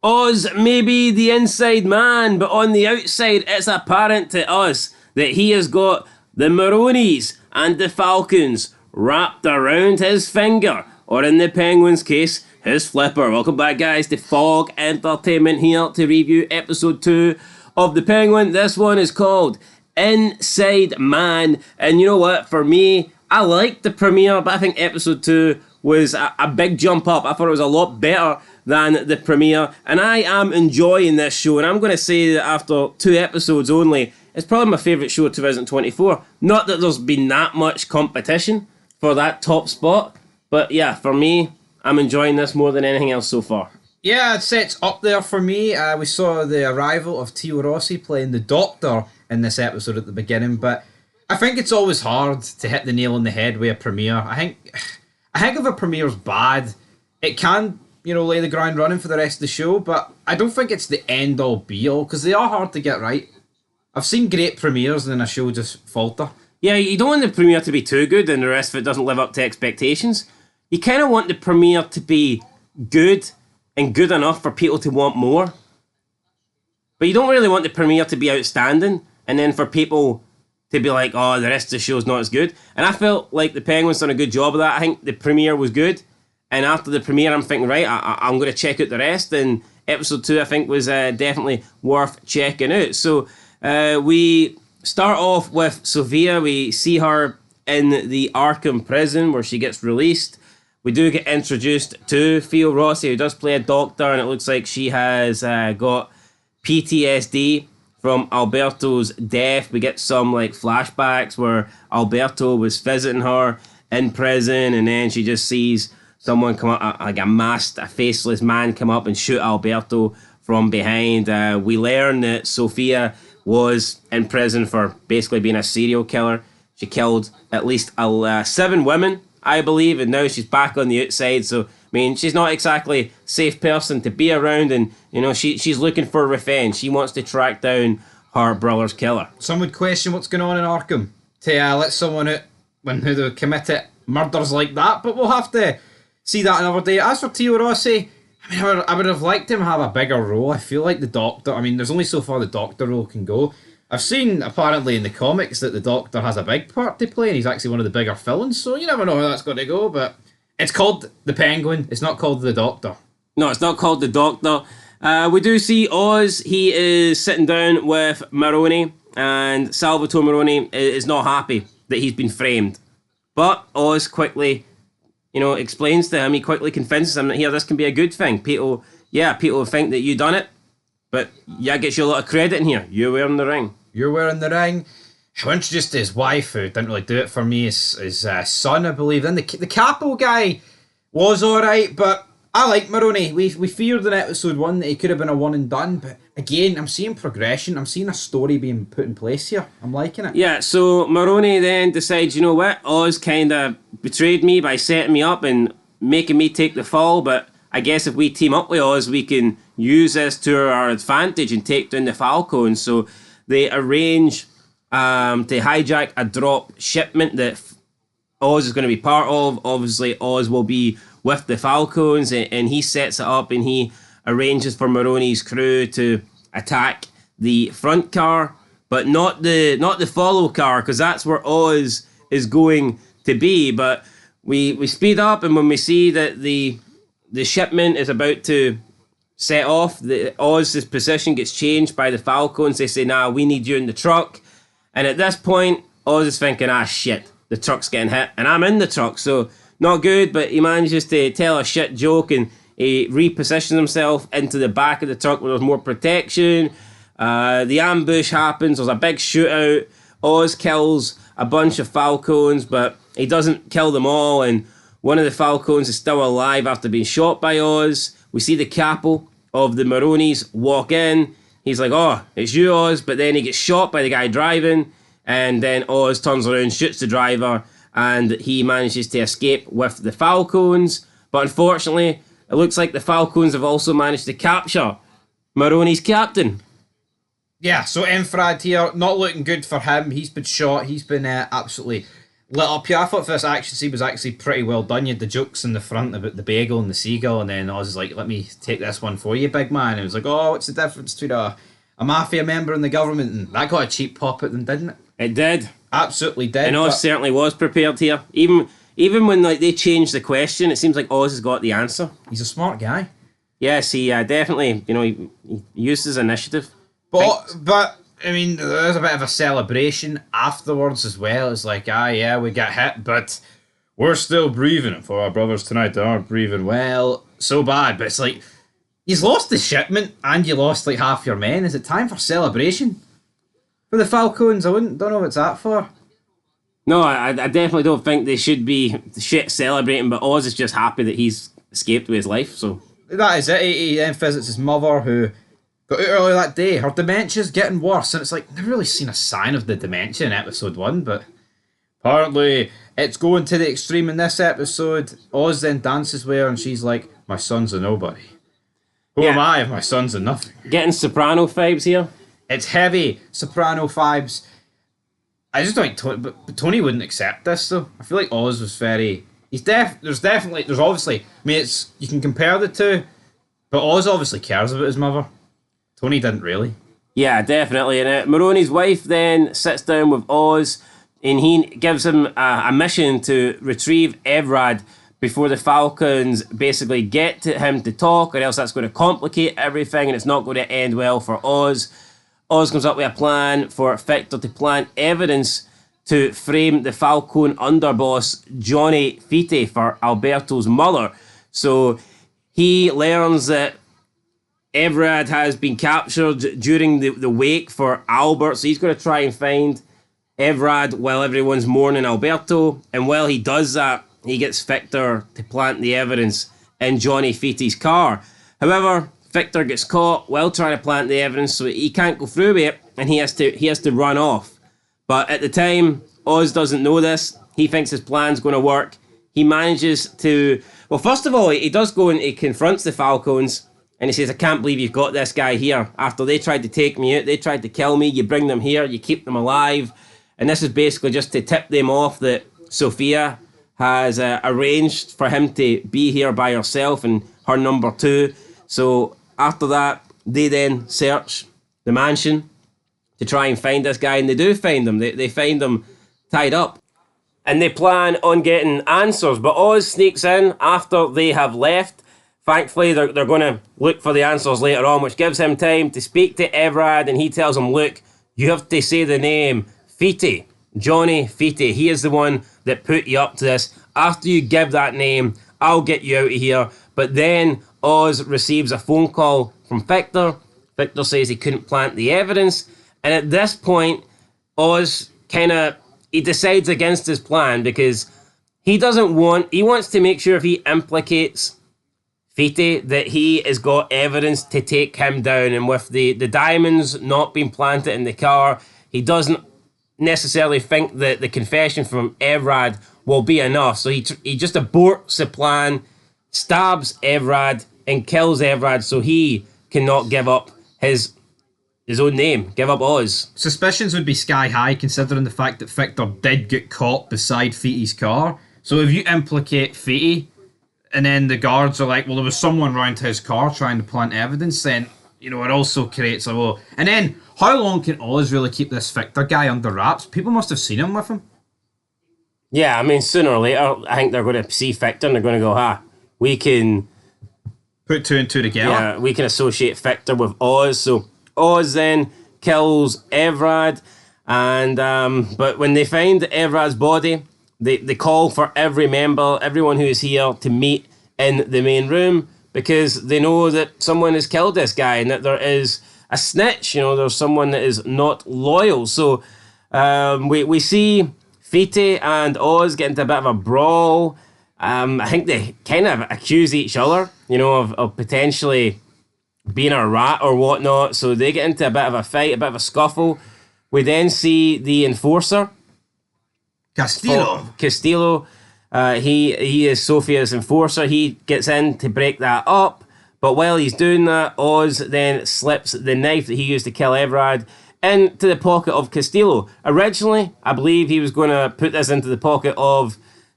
Oz may be the inside man, but on the outside, it's apparent to us that he has got the Maroonies and the Falcons wrapped around his finger, or in the Penguins' case, his flipper. Welcome back, guys, to Fog Entertainment here to review episode 2 of The Penguin. This one is called Inside Man, and you know what? For me, I liked the premiere, but I think episode 2 was a big jump up. I thought it was a lot better than the premiere, and I am enjoying this show, and I'm going to say that after 2 episodes only, it's probably my favourite show of 2024. Not that there's been that much competition for that top spot, but yeah, for me, I'm enjoying this more than anything else so far. Yeah, it sets up there for me. We saw the arrival of Tio Rossi playing the Doctor in this episode at the beginning, but I think it's always hard to hit the nail on the head with a premiere. I think if a premiere's bad, it can, lay the ground running for the rest of the show, but I don't think it's the end-all be-all, because they are hard to get right. I've seen great premieres and then a show just falter. Yeah, you don't want the premiere to be too good and the rest of it doesn't live up to expectations. You kind of want the premiere to be good and good enough for people to want more. But you don't really want the premiere to be outstanding and then for people to be like, oh, the rest of the show's not as good. And I felt like the Penguins done a good job of that. I think the premiere was good. And after the premiere, I'm thinking, right, I'm going to check out the rest. And episode 2, I think, was definitely worth checking out. So we start off with Sofia. We see her in the Arkham prison where she gets released. We do get introduced to Tio Rossi, who does play a doctor, and it looks like she has got PTSD from Alberto's death. We get some flashbacks where Alberto was visiting her in prison, and then she just sees someone come up, a faceless man come up and shoot Alberto from behind. We learn that Sofia was in prison for basically being a serial killer. She killed at least 7 women, I believe, and now she's back on the outside. So, I mean, she's not exactly a safe person to be around, and, she's looking for revenge. She wants to track down her brother's killer. Some would question what's going on in Arkham to let someone out when they committed murders like that, but we'll have to see that another day. As for Tio Rossi, I would have liked him to have a bigger role. I feel like the Doctor, there's only so far the Doctor role can go. I've seen, apparently, in the comics that the Doctor has a big part to play, and he's actually one of the bigger villains, so you never know how that's going to go, but it's called The Penguin. It's not called The Doctor. No, it's not called The Doctor. We do see Oz. He is sitting down with Maroni, and Salvatore Maroni is not happy that he's been framed. But Oz quickly, explains to him, he quickly convinces him that, here, this can be a good thing. People think that you done it, but yeah, gets you a lot of credit in here. You're wearing the ring. You're wearing the ring. Who introduced his wife, who didn't really do it for me, his son, I believe. Then the capo guy was alright, but I like Maroni. We feared in episode 1 that he could have been a one and done, but again, I'm seeing progression. I'm seeing a story being put in place here. I'm liking it. Yeah, so Maroni then decides, you know what, Oz kind of betrayed me by setting me up and making me take the fall, but I guess if we team up with Oz, we can use this to our advantage and take down the Falcons. So they arrange to hijack a drop shipment that Oz is going to be part of. Obviously, Oz will be with the Falcons, and he sets it up and he arranges for Maroni's crew to attack the front car, but not the follow car, because that's where Oz is going to be. But we speed up, and when we see that the shipment is about to set off, Oz's position gets changed by the Falcons. They say, nah, we need you in the truck. And at this point, Oz is thinking, shit, the truck's getting hit, and I'm in the truck, so not good. But he manages to tell a shit joke, and he repositions himself into the back of the truck where there's more protection. The ambush happens, there's a big shootout. Oz kills a bunch of Falcons, but he doesn't kill them all, and one of the Falcons is still alive after being shot by Oz. We see the capo of the Maronis walk in. He's like, oh, it's you, Oz, but then he gets shot by the guy driving, and then Oz turns around, shoots the driver, and he manages to escape with the Falcons. But unfortunately, it looks like the Falcons have also managed to capture Maroni's captain. Yeah, so Enfrad here, not looking good for him. He's been shot. He's been absolutely lit up here. I thought this action scene was actually pretty well done. You had the jokes in the front about the bagel and the seagull, and then Oz is like, let me take this one for you, big man. And it was like, oh, what's the difference between a mafia member and the government? And that got a cheap pop at them, didn't it? It did. Absolutely did. And Oz certainly was prepared here. Even when like they changed the question, it seems like Oz has got the answer. He's a smart guy. Yes, he definitely, he used his initiative. But I mean, there's a bit of a celebration afterwards as well. It's like, yeah, we got hit, but we're still breathing. And for our brothers tonight, they aren't breathing well. So bad. But it's like, he's lost the shipment and you lost like half your men. Is it time for celebration? For the Falcons, don't know what's that for. No, I definitely don't think they should be shit celebrating, but Oz is just happy that he's escaped with his life, so... That is it. He then visits his mother, who got out earlier that day. Her dementia's getting worse, and it's like, never really seen a sign of the dementia in episode 1, but apparently it's going to the extreme in this episode. Oz then dances with her, and she's like, my son's a nobody. Who am I if my son's a nothing? Getting soprano vibes here. It's heavy soprano vibes. I just don't think Tony, but Tony wouldn't accept this though. I feel like Oz was very. There's obviously. I mean, you can compare the two, but Oz obviously cares about his mother. Tony didn't really. Yeah, definitely. And Maroney's wife then sits down with Oz, and he gives him a mission to retrieve Evrad before the Falcons basically get to him to talk, or else that's going to complicate everything, and it's not going to end well for Oz. Oz comes up with a plan for Victor to plant evidence to frame the Falcon underboss Johnny Fite for Alberto's murder. So he learns that Evrad has been captured during the wake for Albert, so he's going to try and find Evrad while everyone's mourning Alberto, and while he does that, he gets Victor to plant the evidence in Johnny Fite's car. However, Victor gets caught while trying to plant the evidence, so he can't go through with it, and he has to run off. But at the time, Oz doesn't know this. He thinks his plan's going to work. He manages to... Well, first of all, he does go and he confronts the Falcons, and he says, I can't believe you've got this guy here. After they tried to take me out, they tried to kill me, you bring them here, you keep them alive. And this is basically just to tip them off that Sofia has arranged for him to be here by herself and her number 2. So after that, they then search the mansion to try and find this guy, and they do find him. They find him tied up. And they plan on getting answers, but Oz sneaks in after they have left. Thankfully, they're going to look for the answers later on, which gives him time to speak to Evrad, and he tells him, look, you have to say the name Fite, Johnny Fite. He is the one that put you up to this. After you give that name, I'll get you out of here. But then Oz receives a phone call from Victor. Victor says he couldn't plant the evidence. And at this point, Oz he decides against his plan because he wants to make sure if he implicates Fite that he has got evidence to take him down. And with the diamonds not being planted in the car, he doesn't necessarily think that the confession from Evrad will be enough. So he just aborts the plan, stabs Evrad, and kills Evrad so he cannot give up his own name, give up Oz. Suspicions would be sky high considering the fact that Victor did get caught beside Fite's car. So if you implicate Fite and then the guards are like, well, there was someone around his car trying to plant evidence, then, it also creates a little... And then, how long can Oz really keep this Victor guy under wraps? People must have seen him with him. Yeah, I mean, sooner or later, I think they're going to see Victor and they're going to go, we can... Put 2 and 2 together. Yeah, we can associate Victor with Oz, so... Oz then kills Evrad, and but when they find Evrad's body, they call for everyone who is here to meet in the main room because they know that someone has killed this guy and that there is a snitch. There's someone that is not loyal. So we see Fite and Oz get into a bit of a brawl. I think they kind of accuse each other, of potentially being a rat or whatnot, so they get into a bit of a fight, a bit of a scuffle. We then see the enforcer, Castillo. He is Sofia's enforcer. He gets in to break that up, but while he's doing that, Oz then slips the knife that he used to kill Evrad into the pocket of Castillo. Originally, I believe he was going to put this into the pocket of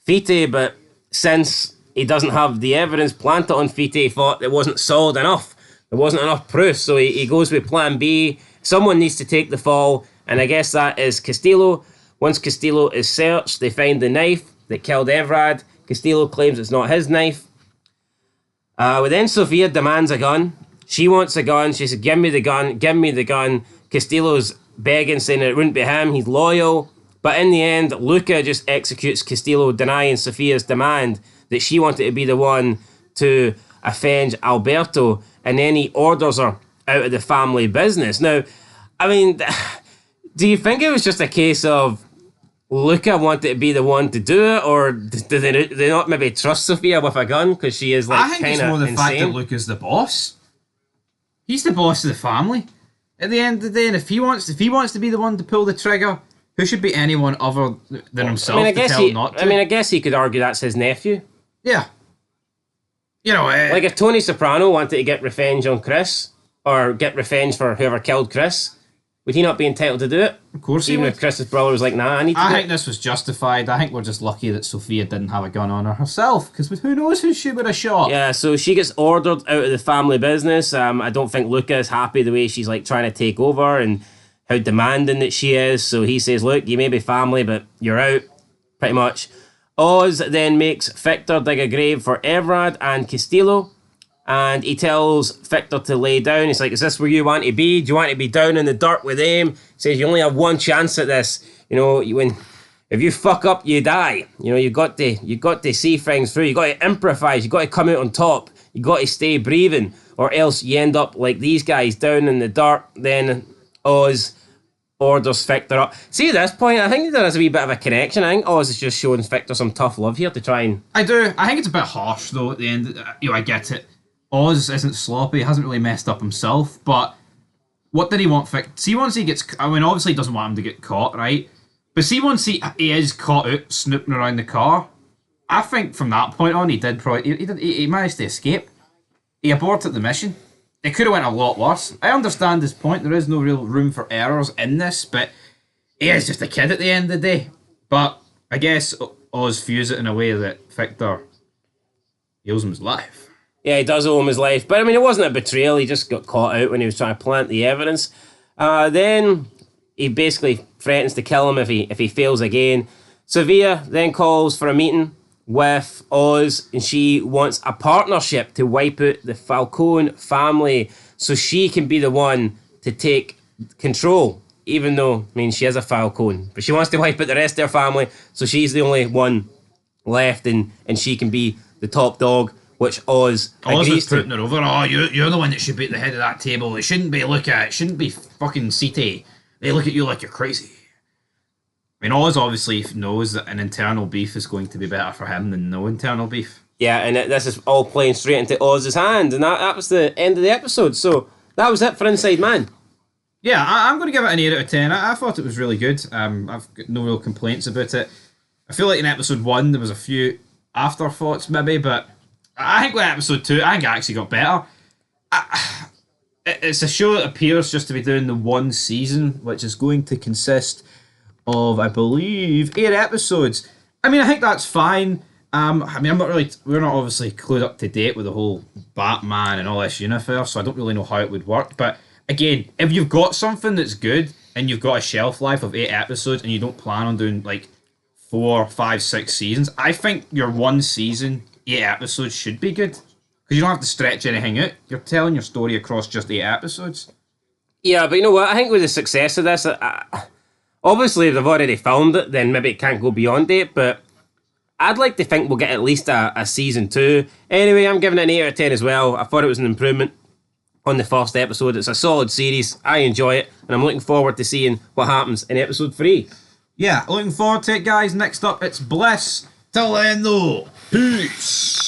Fite, but since he doesn't have the evidence planted on Fite, he thought it wasn't solid enough. There wasn't enough proof, so he goes with plan B. Someone needs to take the fall, and I guess that is Castillo. Once Castillo is searched, they find the knife that killed Everard. Castillo claims it's not his knife. Then Sofia demands a gun. She wants a gun. She said, give me the gun, give me the gun. Castillo's begging, saying it wouldn't be him. He's loyal. But in the end, Luca just executes Castillo, denying Sofia's demand that she wanted to be the one to avenge Alberto. And then he orders her out of the family business. Now, I mean, do you think it was just a case of Luca wanted to be the one to do it, or do they not maybe trust Sofia with a gun because she is like kind of insane? I think it's more the fact that Luca's the boss. He's the boss of the family. At the end of the day, and if he wants to be the one to pull the trigger, who should be anyone other than himself to tell him not to? I mean, I guess he could argue that's his nephew. Yeah. You know, like if Tony Soprano wanted to get revenge on Chris, or get revenge for whoever killed Chris, would he not be entitled to do it? Of course he would. Even if Chris's brother was like, nah, I need to do it. I think this was justified. I think we're just lucky that Sofia didn't have a gun on her herself, because who knows who she would have shot. Yeah, so she gets ordered out of the family business. I don't think Luca is happy the way she's like trying to take over and how demanding that she is. So he says, look, you may be family, but you're out, pretty much. Oz then makes Victor dig a grave for Everard and Castillo, and he tells Victor to lay down. He's like, is this where you want to be? Do you want to be down in the dirt with him? He says, you only have one chance at this. You know, if you fuck up, you die. You know, you got to see things through. You got to improvise. You got to come out on top. You got to stay breathing, or else you end up like these guys down in the dirt. Then Oz orders Victor up. See, at this point, I think there is a wee bit of a connection. I think Oz is just showing Victor some tough love here to try and... I do. I think it's a bit harsh, though, at the end. You know, I get it. Oz isn't sloppy. He hasn't really messed up himself, but what did he want Victor... See, once he gets... I mean, obviously he doesn't want him to get caught, right? But see, once he is caught out snooping around the car, I think from that point on, he did probably... He managed to escape. He aborted the mission. It could have went a lot worse. I understand his point. There is no real room for errors in this, but he is just a kid at the end of the day. But I guess Oz views it in a way that Victor owes him his life. Yeah, he does owe him his life. But I mean, it wasn't a betrayal. He just got caught out when he was trying to plant the evidence. Then he basically threatens to kill him if he fails again. Sofia then calls for a meeting with Oz, and she wants a partnership to wipe out the Falcone family so she can be the one to take control, even though, I mean, she is a Falcone, but she wants to wipe out the rest of her family, so she's the only one left, and she can be the top dog, which Oz agrees to. Putting her over. Oh, you're the one that should be at the head of that table. It shouldn't be Luca. It shouldn't be fucking Cite. They look at you like you're crazy. I mean, Oz obviously knows that an internal beef is going to be better for him than no internal beef. Yeah, and this is all playing straight into Oz's hand, and that was the end of the episode. So that was it for Inside Man. Yeah, I'm going to give it an 8 out of 10. I thought it was really good. I've got no real complaints about it. I feel like in episode 1 there was a few afterthoughts maybe, but I think with episode 2, I think it actually got better. It's a show that appears just to be doing the one season, which is going to consist of, I believe, 8 episodes. I mean, I think that's fine. I mean, we're not obviously clued up to date with the whole Batman and all this universe, so I don't really know how it would work. But again, if you've got something that's good and you've got a shelf life of 8 episodes and you don't plan on doing like 4, 5, 6 seasons, I think your one season, 8 episodes should be good. Because you don't have to stretch anything out. You're telling your story across just 8 episodes. Yeah, but you know what? I think with the success of this, obviously if they've already filmed it, then maybe it can't go beyond 8, but I'd like to think we'll get at least a season 2. Anyway, I'm giving it an 8 out of 10 as well. I thought it was an improvement on the first episode. It's a solid series. I enjoy it, and I'm looking forward to seeing what happens in episode 3. Yeah, looking forward to it, guys. Next up, it's Bliss. Till then, though, peace.